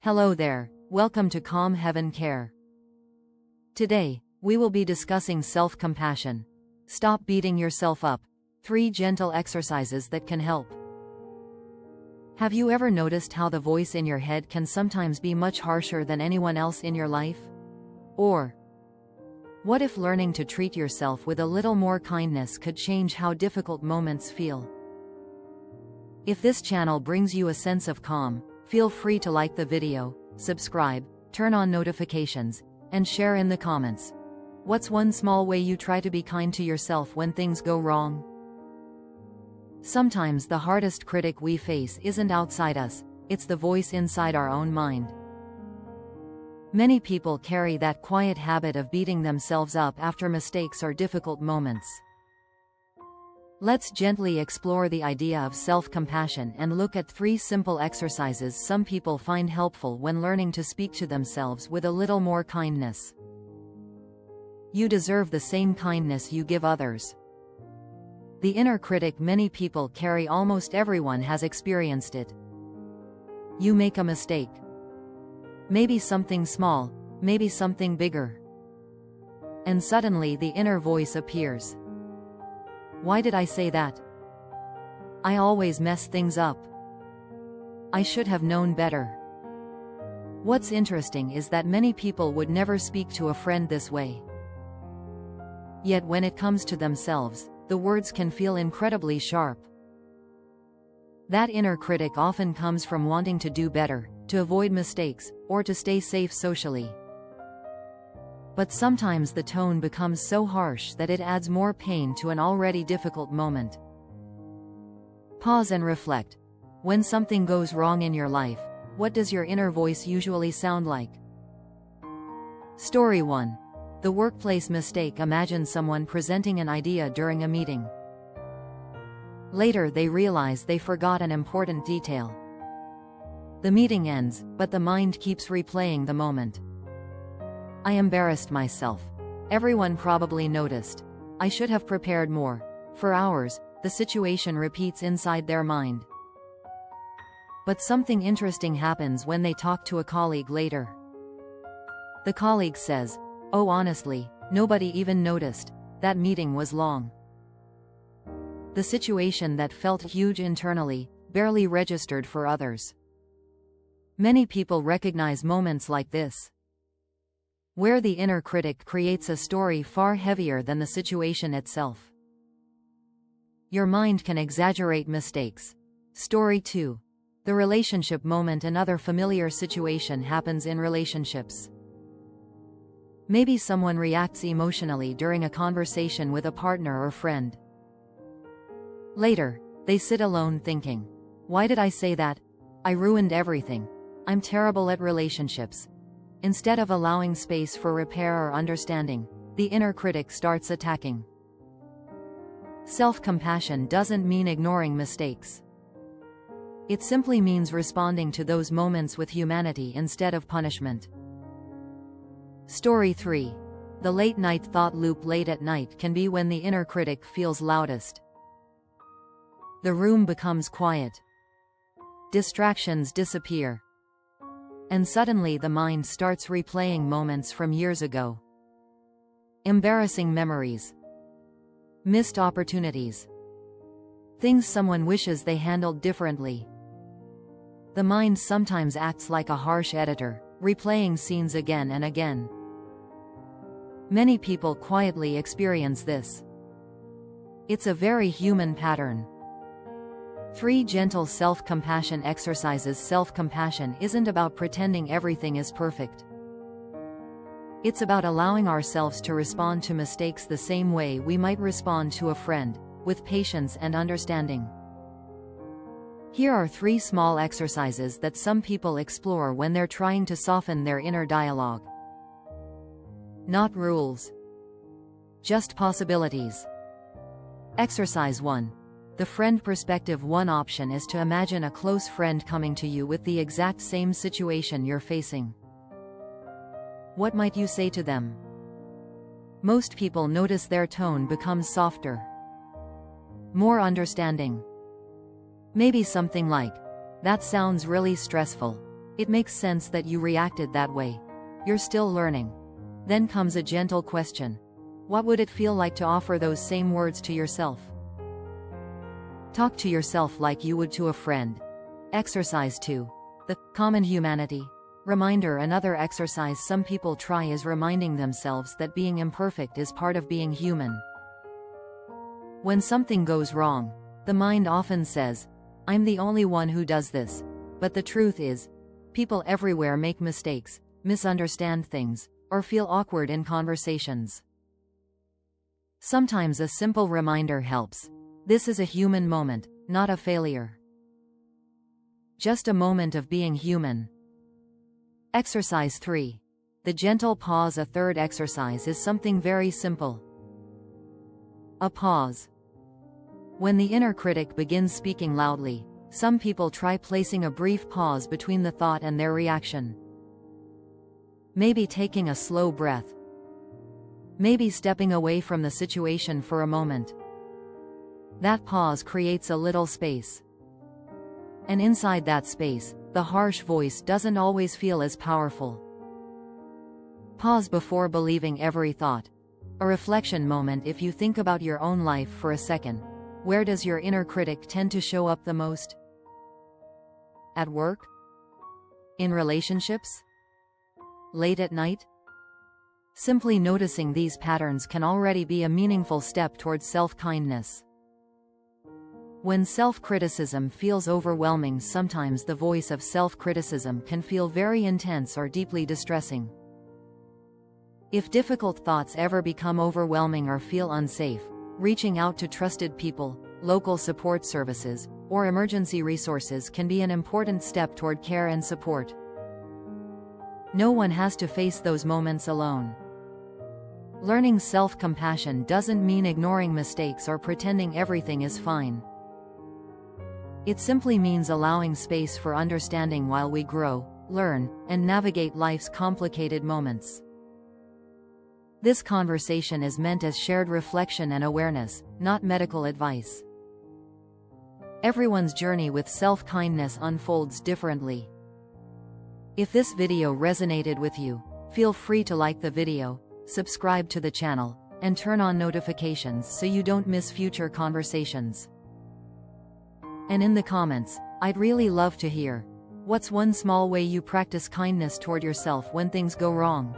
Hello there, welcome to Calm Heaven Care. Today, we will be discussing self-compassion. Stop beating yourself up. 3 gentle exercises that can help. Have you ever noticed how the voice in your head can sometimes be much harsher than anyone else in your life? Or, what if learning to treat yourself with a little more kindness could change how difficult moments feel? If this channel brings you a sense of calm, feel free to like the video, subscribe, turn on notifications, and share in the comments. What's one small way you try to be kind to yourself when things go wrong? Sometimes the hardest critic we face isn't outside us, it's the voice inside our own mind. Many people carry that quiet habit of beating themselves up after mistakes or difficult moments. Let's gently explore the idea of self-compassion and look at 3 simple exercises some people find helpful when learning to speak to themselves with a little more kindness. You deserve the same kindness you give others. The inner critic many people carry, almost everyone has experienced it. You make a mistake. Maybe something small, maybe something bigger. And suddenly the inner voice appears. Why did I say that? I always mess things up. I should have known better. What's interesting is that many people would never speak to a friend this way. Yet when it comes to themselves, the words can feel incredibly sharp. That inner critic often comes from wanting to do better, to avoid mistakes, or to stay safe socially. But sometimes the tone becomes so harsh that it adds more pain to an already difficult moment. Pause and reflect. When something goes wrong in your life, what does your inner voice usually sound like? Story 1. The workplace mistake. Imagine someone presenting an idea during a meeting. Later they realize they forgot an important detail. The meeting ends, but the mind keeps replaying the moment. I embarrassed myself. Everyone probably noticed. I should have prepared more. For hours, the situation repeats inside their mind. But something interesting happens when they talk to a colleague later. The colleague says, "Oh, honestly, nobody even noticed. That meeting was long." The situation that felt huge internally, barely registered for others. Many people recognize moments like this, where the inner critic creates a story far heavier than the situation itself. Your mind can exaggerate mistakes. Story 2. The relationship moment. Another familiar situation happens in relationships. Maybe someone reacts emotionally during a conversation with a partner or friend. Later, they sit alone thinking, "Why did I say that? I ruined everything. I'm terrible at relationships." Instead of allowing space for repair or understanding, the inner critic starts attacking. Self-compassion doesn't mean ignoring mistakes. It simply means responding to those moments with humanity instead of punishment. Story 3. The late-night thought loop. Late at night can be when the inner critic feels loudest. The room becomes quiet. Distractions disappear. And suddenly the mind starts replaying moments from years ago. Embarrassing memories. Missed opportunities. Things someone wishes they handled differently. The mind sometimes acts like a harsh editor, replaying scenes again and again. Many people quietly experience this. It's a very human pattern. 3 gentle self-compassion exercises. Self-compassion isn't about pretending everything is perfect. It's about allowing ourselves to respond to mistakes the same way we might respond to a friend, with patience and understanding. Here are 3 small exercises that some people explore when they're trying to soften their inner dialogue. Not rules. Just possibilities. Exercise 1. The friend perspective. One option is to imagine a close friend coming to you with the exact same situation you're facing. What might you say to them? Most people notice their tone becomes softer, more understanding. Maybe something like, "That sounds really stressful. It makes sense that you reacted that way. You're still learning. Then comes a gentle question. What would it feel like to offer those same words to yourself? Talk to yourself like you would to a friend. Exercise 2. The common humanity reminder. Another exercise some people try is reminding themselves that being imperfect is part of being human. When something goes wrong, the mind often says, "I'm the only one who does this." But the truth is, people everywhere make mistakes, misunderstand things, or feel awkward in conversations. Sometimes a simple reminder helps. This is a human moment, not a failure. Just a moment of being human. Exercise 3. The gentle pause. A third exercise is something very simple. A pause. When the inner critic begins speaking loudly, some people try placing a brief pause between the thought and their reaction. Maybe taking a slow breath. Maybe stepping away from the situation for a moment. That pause creates a little space. And inside that space, the harsh voice doesn't always feel as powerful. Pause before believing every thought. A reflection moment. If you think about your own life for a second, where does your inner critic tend to show up the most? At work? In relationships? Late at night? Simply noticing these patterns can already be a meaningful step towards self-kindness. When self-criticism feels overwhelming, sometimes the voice of self-criticism can feel very intense or deeply distressing. If difficult thoughts ever become overwhelming or feel unsafe, reaching out to trusted people, local support services, or emergency resources can be an important step toward care and support. No one has to face those moments alone. Learning self-compassion doesn't mean ignoring mistakes or pretending everything is fine. It simply means allowing space for understanding while we grow, learn, and navigate life's complicated moments. This conversation is meant as shared reflection and awareness, not medical advice. Everyone's journey with self-kindness unfolds differently. If this video resonated with you, feel free to like the video, subscribe to the channel, and turn on notifications so you don't miss future conversations. And in the comments, I'd really love to hear, what's one small way you practice kindness toward yourself when things go wrong?